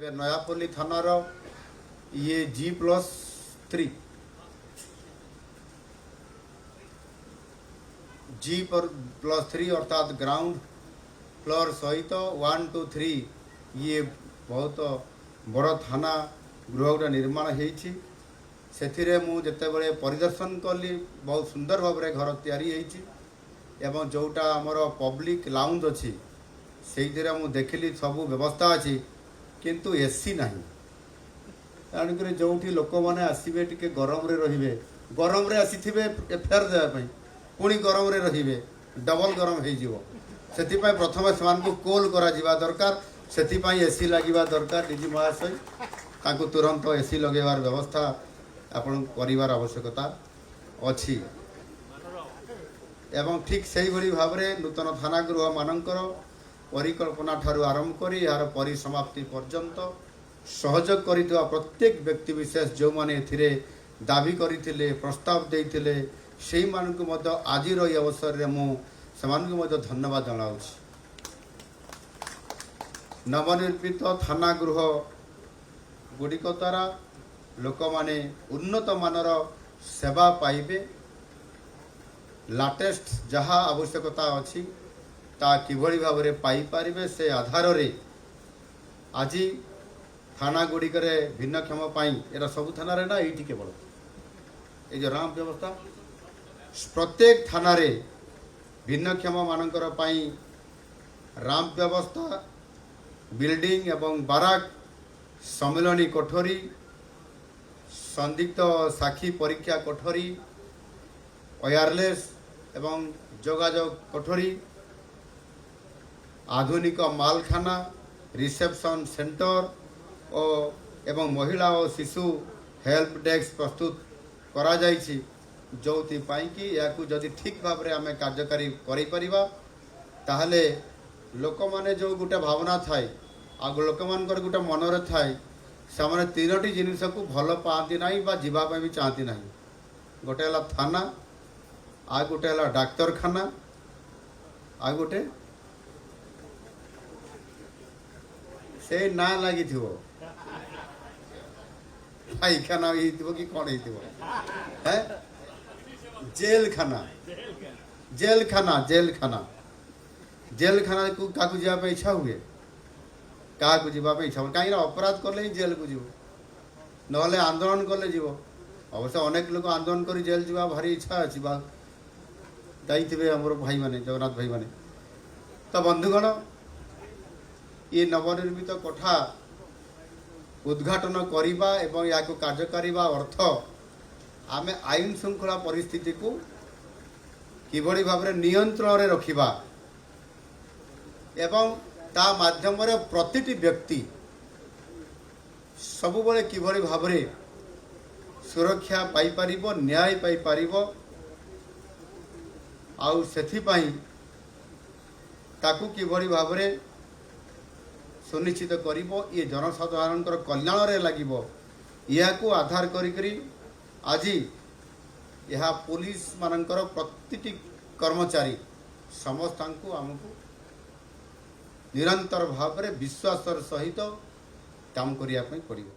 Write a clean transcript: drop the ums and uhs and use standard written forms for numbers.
तेबे नयापल्ली थानार ये G+3 G+3 अर्थात ग्राउंड फ्लोर सहित 1 2 3 ये बहुत बड़ थाना गृह गोटे निर्माण होती से मुझे परिदर्शन कली बहुत सुंदर भाव में घर या जोटा आमर पब्लिक लाउंज अच्छी से देखिली सब व्यवस्था अच्छी किंतु एसी ना तेणुक जो लोक मैंने आसवे टे गरम रे गरम रे आसी एफआईआर देवाई पुणी गरम रे रे डबल गरम हो प्रथम से कोल करा दरकार से एसी लगे दरकार डीजी महाशय तांको तुरंत एसी लगेबार व्यवस्था आपण करिवार आवश्यकता अच्छी एवं ठीक से भाव में नूतन थाना गृह मानकर परिकल्पना ठारू आरंभ कर यार परिसमाप्ति पर्यंत सहयोग कर प्रत्येक व्यक्ति विशेष जो माने एथिरे दाबी करथिले प्रस्ताव देइथिले सेही मानकु मध्य आजिर ई अवसर रे मु समानकु मध्य धन्यवाद जनाउछि। नवनिर्मित थाना गृह गुड़िक द्वारा लोक माने उन्नत मानर सेवा पाइबे लाटेस्ट जहा आवश्यकता अच्छी ता किभली भाव में पाई पारिबे से आधार रे आज थाना गुड़िक भिन्नक्षम एरा सब थाना रे ना ये केवल ये जो राम व्यवस्था प्रत्येक थाना रे भिन्नक्षम मानकर राम व्यवस्था बिल्डिंग एवं बाराक सम्मिलनी कोठरी संदिग्ध साक्षी परीक्षा कोठरी वायरलेस एवं जोगाजोग कोठरी आधुनिक मालखाना रिसेप्शन सेंटर और एवं महिला और शिशु हेल्प डेस्क प्रस्तुत करा जाइछि जोथि पाई कि याकु जदि ठीक भाव में आमे कार्यकारी करि परिबा ताहले लोक माने जो गुटे भावना थाए आ लोक मानकर गुटे मन रे थाए से तीनोटी जिनिस को भल पाती ना बा जीवा भी चाहती ना गोटे है थाना आ गोटे है डाक्तरखाना आ गोटे से ना लगी पाइखाना कि कौन है जेल खाना जेल खाना जेल खाना जेल खाना को क्या जावाई इच्छा हुए क्या जावाई इच्छा कहीं अपराध कले जेल को जीव ना आंदोलन कले जीव अवश्य अनेक लोग आंदोलन कर जेल जा भारी इच्छा अच्छी जाइए आमर भाई माने जगन्नाथ भाई माने तो बंधुगण ये नवनिर्मित कोठा उद्घाटन करिबा एवं या कार्यकारी अर्थ आमे आईन श्रृंखला परिस्थिति को किभली भाव में नियंत्रण रे रखिबा एवं ता माध्यम रे प्रतिटी व्यक्ति सबु बळे किभली भाव में सुरक्षा पाई परिबो न्याय पाई परिबो आउ सेथि पई ताकू किभली भाव में सुनिश्चित करिबो ये जनसाधारण कल्याण रे लागिबो या को आधार करी आज यह पुलिस मानकर प्रतिटी कर्मचारी समस्त को आमको निरंतर भाव में विश्वास सहित काम करिया पई पड़िबो।